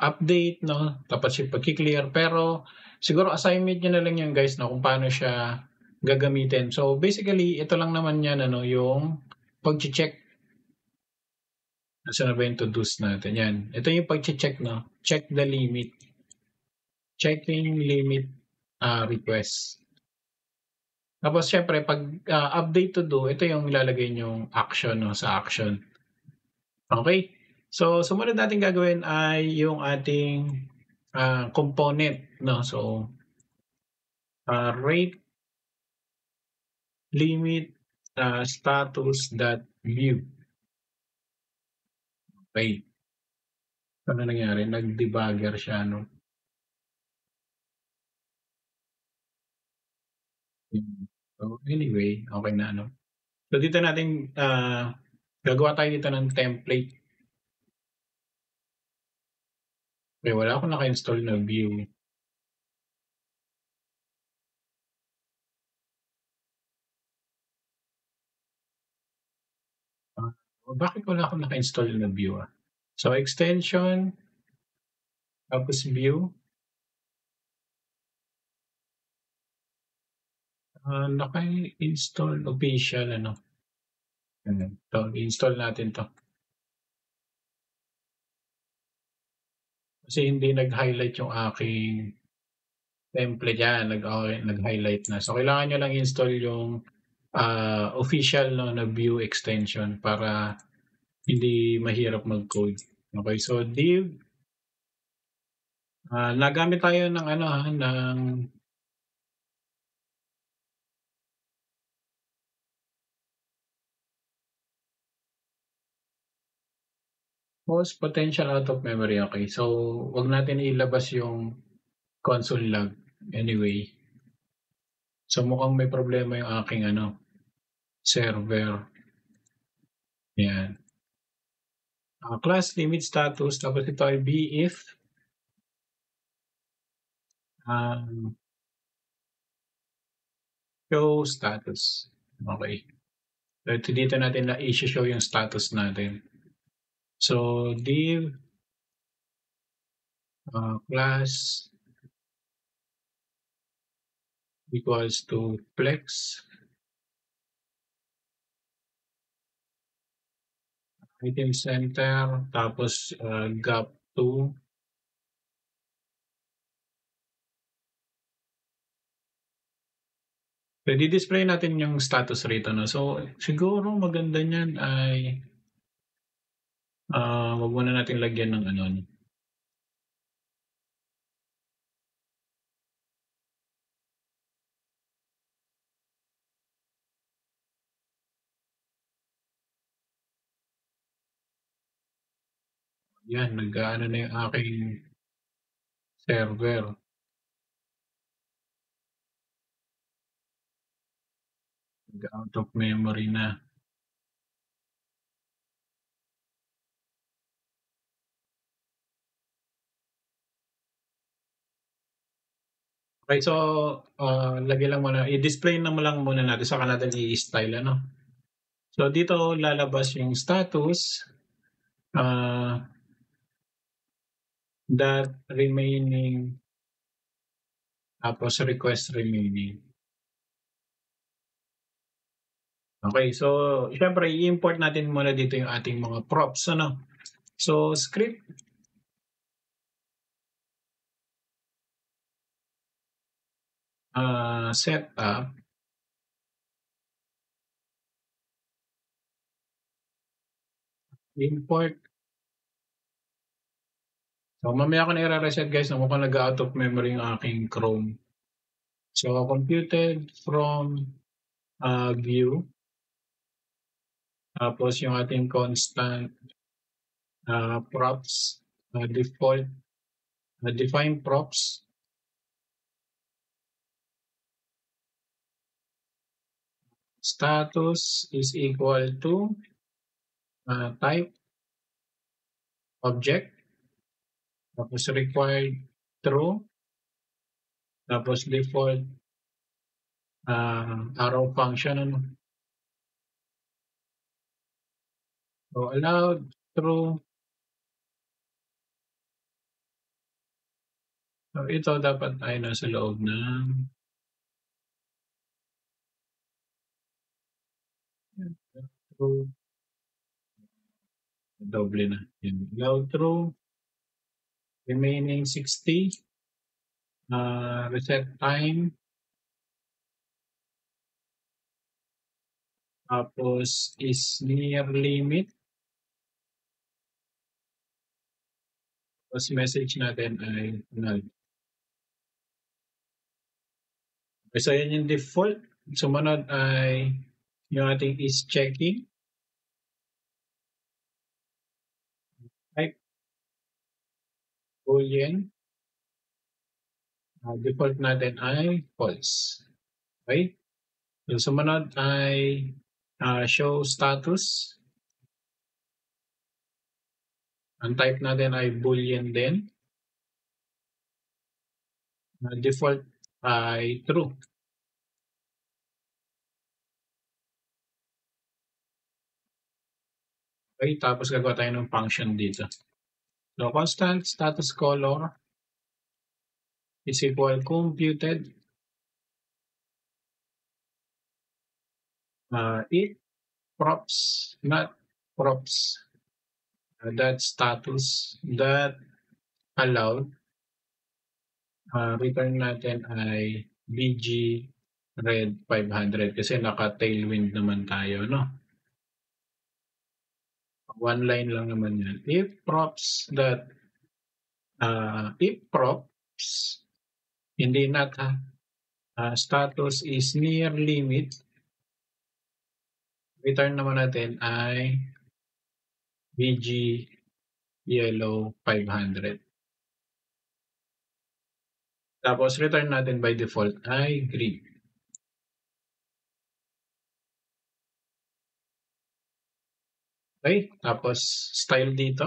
update, no? Tapos yung pag-clear. Pero siguro assignment nyo na lang yan guys, no? Kung paano siya gagamitin. So basically, ito lang naman yan, yung pag-check. Nasaan na ba yung to-dos natin? Yan. Ito yung pag-check, no? Check the limit. Checking limit request. Tapos syempre, pag update to do, ito yung ilalagay nyong action, no? Sa action. Okay? So, sumunod natin gagawin ay yung ating component, no? So, rate limit status.view. Okay. Ano nangyari? Nag-debugger siya, no? So, anyway, okay na, no? So, dito natin, gagawa tayo dito ng template. Okay, wala akong naka-install na Vue. Ah, bakit wala akong naka-install na Vue, So, extension, tapos Vue. Naka-install official ano. So, i-install natin 'to. Kasi hindi nag-highlight yung aking template. Yan, nag-highlight na. So, kailangan nyo lang install yung official na Vue extension para hindi mahirap mag-code. Okay, so div, nagamit tayo ng ng most potential out of memory. Okay, so wag natin ilabas yung console log anyway. So mukhang may problema yung aking server. Yan. Class limit status, tapos ito ay if show status. Okay. So dito natin na i-show yung status natin. So div class equals to flex item center, tapos gap 2. So, di-display natin yung status rito. No? So, siguro maganda niyan ay wag muna natin lagyan ng Yan, nag-ano na yung aking server. Nag-out of memory na. Okay, so lagyan lang muna, i-display na mo lang muna natin, saka natin i-style So dito lalabas yung status that remaining, tapos request remaining. Okay, so syempre i-import natin muna dito yung ating mga props So script setup import. So mamaya ko na i-reset guys, mukhang nag-out of memory yung aking Chrome. So computed from view, tapos yung ating constant props, default define props, status is equal to type object, tapos required true, tapos default arrow function. So allowed true. So ito dapat ay nasa loob ng true. Doble na. Allowed true. Remaining 60. Reset time. Tapos is near limit. Tapos message natin ay null. Okay, so yan yung default. Sumunod ay yung ating is checking. Type boolean. Default natin ay false. Okay? Yung sumunod ay show status. Ang type natin ay boolean din. default ay true. Okay, tapos gagawa tayo ng function dito. So constant status color is equal computed if props not props that status that allowed, return natin ay BG red 500 kasi naka-tailwind naman tayo, no? One line lang naman yan. If props, hindi not status is near limit, return naman natin ay BG yellow 500. Tapos return natin by default ay green. Okay, tapos style dito.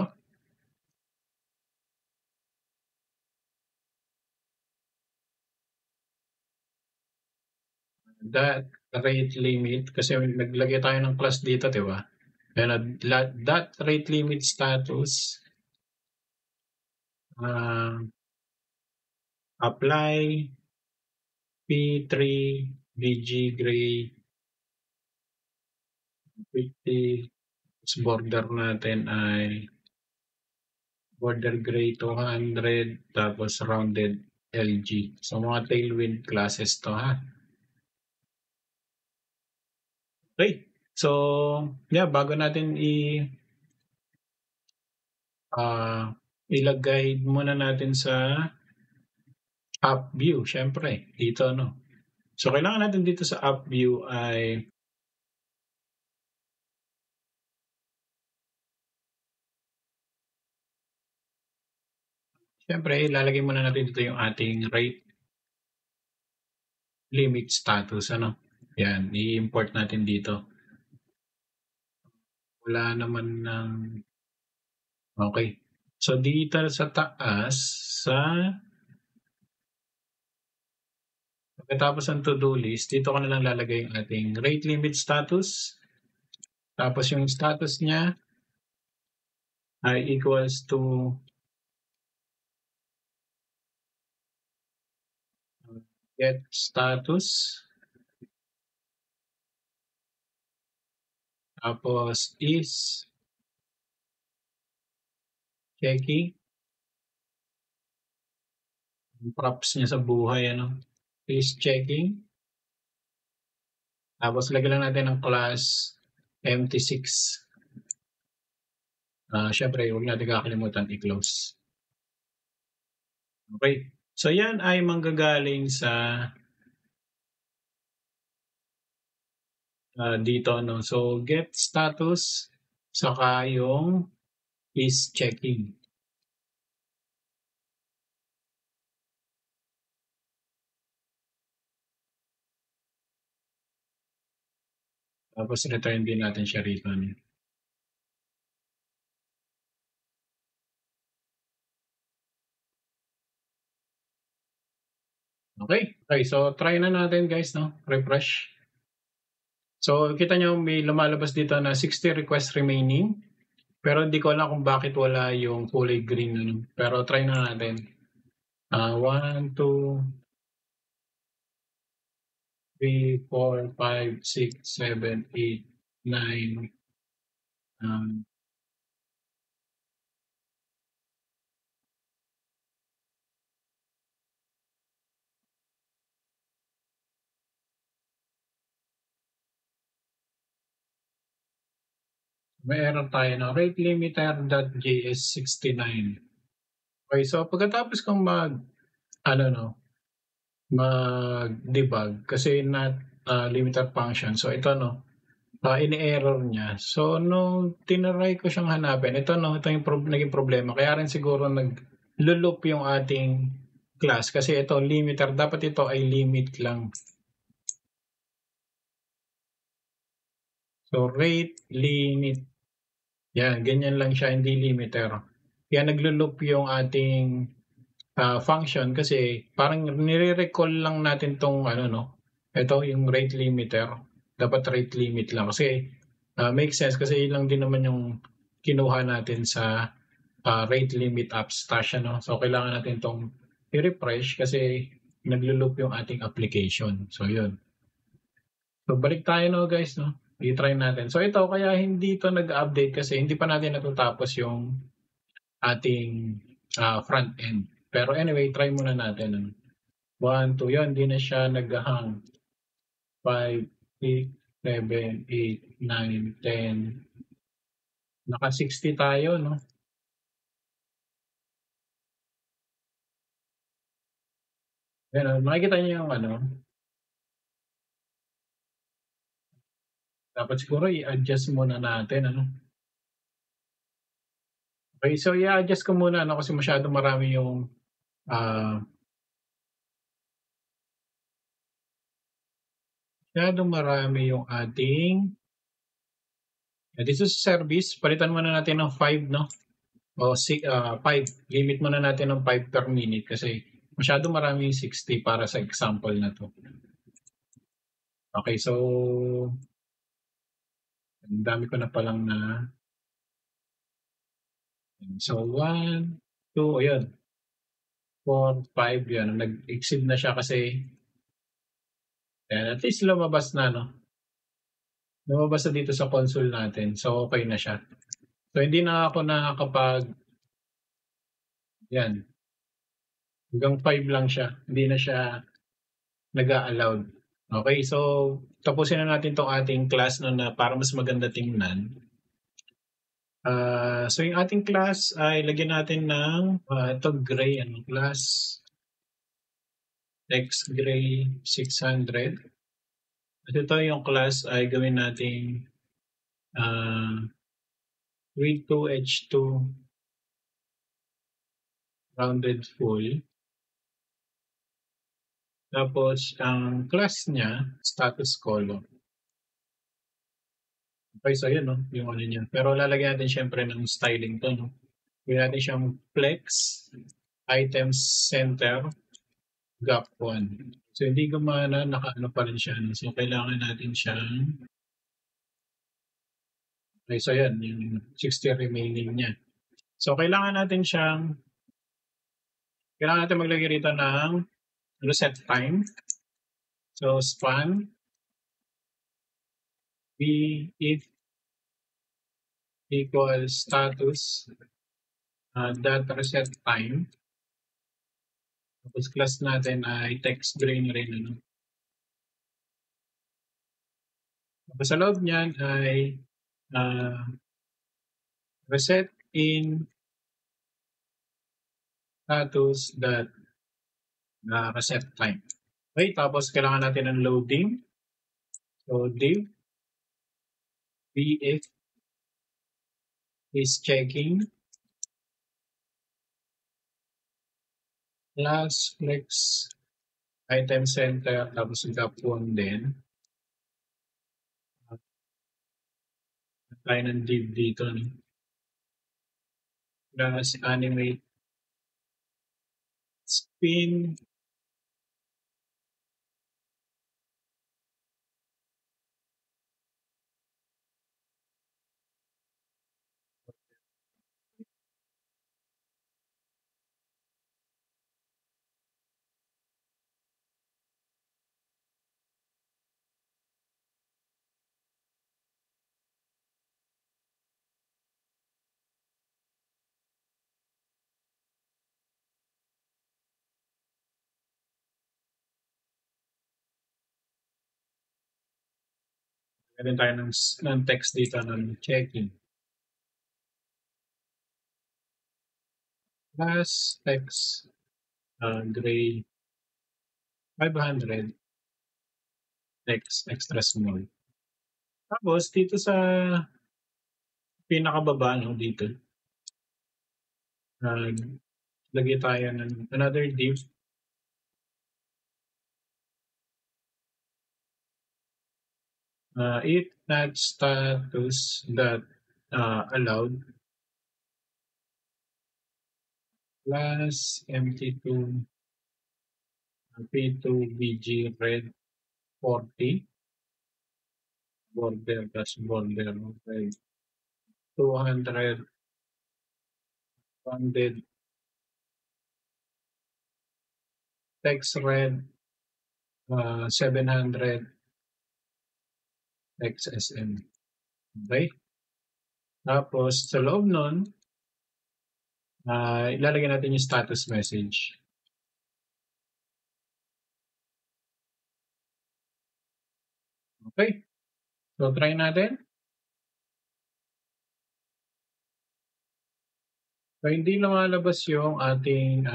That rate limit, kasi naglagay tayo ng class dito, di ba? That rate limit status apply P3 BG gray 50. Border natin ay border gray 200 tapos rounded LG. So mga tailwind classes to, ha. Okay. So yeah, bago natin ilagay muna natin sa app view, syempre dito, no. So kailangan natin dito sa app view ay syempre ilalagay muna natin dito yung ating rate limit status, ano. Yan, i-import natin dito. Wala naman ng okay. So dito sa taas, pagkatapos ng to-do list, dito ko na lang lalagay yung ating rate limit status. Tapos yung status niya ay equals to get status. Tapos is checking. Yung props niya sa buhay, ano? Is checking. Tapos lagyan lang natin ng class empty6. Syempre, huwag natin kakalimutan i-close. Okay. So yan ay manggagaling sa dito, no? So get status saka yung is checking. Tapos return din natin siya rito. Okay. Okay, so try na natin, guys, no? Refresh. So kita nyo may lumalabas dito na 60 requests remaining. Pero hindi ko alam kung bakit wala yung kulay green. Ano? Pero try na natin. 1, 2, 3, 4, 5, 6, 7, 8, 9. May error tayo na rate limiter.js69. Okay, so pagkatapos kong mag-debug kasi not limiter function. So ito, no, ini-error niya. So nung tinaray ko siyang hanapin, ito yung naging problema. Kaya rin siguro nag-loop yung ating class kasi ito limiter, dapat ito ay limit lang. So rate limit. Yan, ganyan lang siya, hindi limiter. Kaya naglo-loop yung ating function kasi parang nire-recall lang natin 'tong ano 'no, ito yung rate limiter. Dapat rate limit lang kasi, makes sense kasi yun lang din naman yung kinuha natin sa, rate limit abstract ano. So kailangan natin 'tong i-refresh kasi naglo-loop yung ating application. So yun. So balik tayo 'no guys 'no, i-try natin. So ito kaya hindi 'to nag-a-update kasi hindi pa natin natatapos yung ating, front end. Pero anyway, try muna natin ano. 1, 2, yun hindi na siya nag-hang. 5, 6, 7, 8, 9, 10. Naka-60 tayo 'no. Ayan, makikita niyo yung ano, dapat siguro i-adjust muna natin ano. Okay, so i-a-adjust ko muna ano kasi masyadong marami yung, ah, masyadong marami yung ating dito sa service palitan muna natin ng 5 'no o 5. Limit muna natin ng 5 per minute kasi masyadong marami yung 60 para sa example na 'to. Okay, so ang dami ko na palang na so 1, 2, ayun, 4, 5, yan nag-exceed na siya kasi ayan, at least lumabas na 'no. Lumabas na dito sa console natin, so okay na siya. So hindi na ako nakakapag yan, hanggang 5 lang siya, hindi na siya nag-a-allowed. Okay, so tapusin na natin 'tong ating class 'no na para mas maganda tingnan. So yung ating class ay lagyan natin ng, ito gray ano, class text gray 600. At ito yung class ay gawin nating, read to H2 rounded full. Tapos ang class niya, status column. Okay, so yun 'no, yung ano niya. Pero lalagyan natin siyempre ng styling 'to 'no. Gawin natin siyang flex, items center, gap 1. So hindi gumana, nakaano pa rin siya 'no. So kailangan natin siyang okay, so yan yung 60 remaining niya. So kailangan natin maglagay rito ng reset time. So span b if equals status dot reset time. Tapos class natin ay text gray na rin ano. Tapos sa loob niyan ay reset in status dot reset time. Okay, tapos kailangan natin ng loading. So div bf is checking plus flex item center tapos gap 1 din. Tayo ng div dito no? Plus animate spin Meron tayo ng text dito ng checking. Plus text gray 500 text extra small. Tapos dito sa pinakababa no dito lagay tayo ng another div if not status that allowed plus MT2 P2BG red 40 border plus border red 200 funded text red 700 XSM. Okay? Tapos sa loob nun, ilalagay natin yung status message. Okay? So try natin. So hindi lumalabas yung ating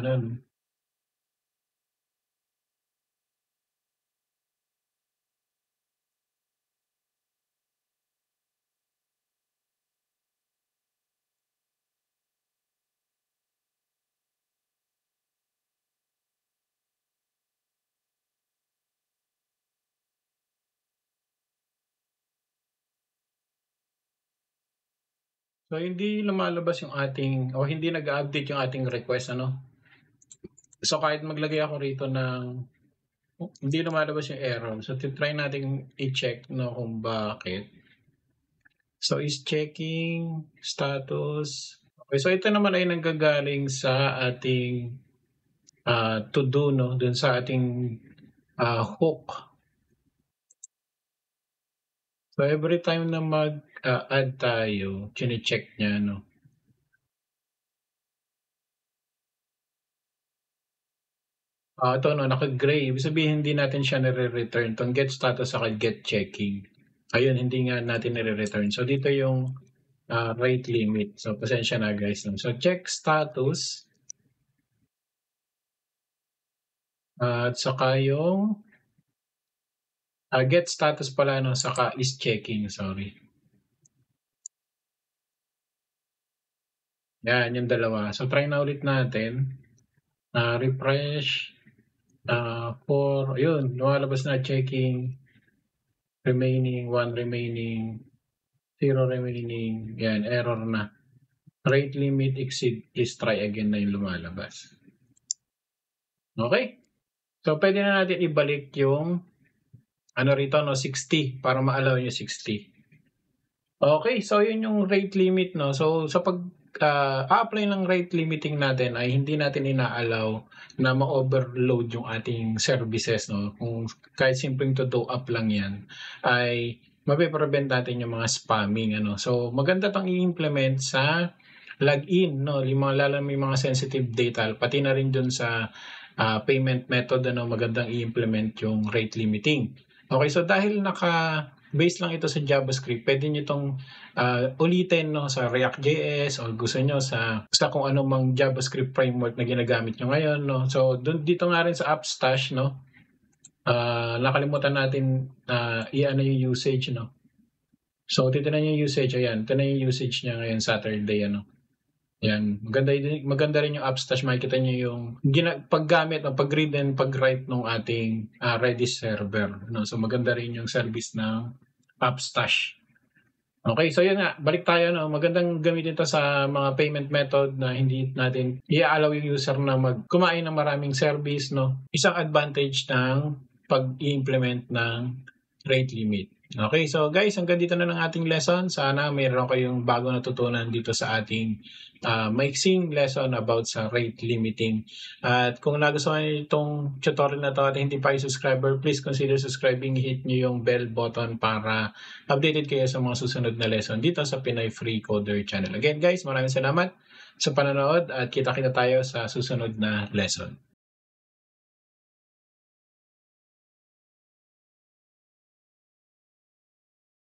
So hindi lumalabas yung ating o hindi nag-update yung ating request So kahit maglagay ako rito ng hindi lumalabas yung error. So try natin i-check kung bakit. So is checking status. Okay, so ito naman ay nanggagaling sa ating to do dun sa ating hook. So every time na mag-add tayo, chine-check niya ito naka-gray. Ibig sabihin hindi natin siya nire-return. Itong get status saka get checking. Ayun, hindi nga natin nire-return. So dito yung rate limit. So pasensya na guys. So check status. At saka yung get status pala saka is checking. Sorry. Yan, yung dalawa. So try na ulit natin. Refresh. For, yun, lumalabas na checking. Remaining, 1 remaining, 0 remaining. Yan, error na. Rate limit exceed, please try again na yung lumalabas. Okay? So, pwede na natin ibalik yung rito, 60 para ma-allow yung 60. Okay, so yun yung rate limit, So, sa apply ng rate limiting natin ay hindi natin ina-allow na ma-overload yung ating services, Kung kahit simpleng to-do up lang yan, ay mapiprevent natin yung mga spamming, So, maganda tong i-implement sa login, lalo may mga sensitive data, pati na rin dun sa payment method, magandang i-implement yung rate limiting. Okay, so dahil base lang ito sa JavaScript, pwede nyo itong ulitin sa React.js o gusto nyo sa kung anong mang JavaScript framework na ginagamit nyo ngayon. So dito nga rin sa AppStash, nakalimutan natin yung usage. So titignan yung usage, ayan. Ito na yung usage niya ngayon Saturday. Yan, maganda rin yung AppStash. Makikita nyo yung paggamit, pag-read and pag-write ng ating Redis server. So maganda rin yung service ng AppStash. Okay, so yun nga, balik tayo. Magandang gamitin ito sa mga payment method na hindi natin i-allow yung user na kumain ng maraming service. Isang advantage ng pag-i-implement ng rate limit. Okay, so guys, hanggang dito na ng ating lesson. Sana mayroon kayong bago natutunan dito sa ating maiksing lesson about sa rate limiting. At kung nagustuhan niyo itong tutorial na to at hindi pa kayo subscriber, please consider subscribing, hit niyo yung bell button para updated kayo sa mga susunod na lesson dito sa Pinoy Free Coder Channel. Again guys, maraming salamat sa panonood at kita-kita tayo sa susunod na lesson.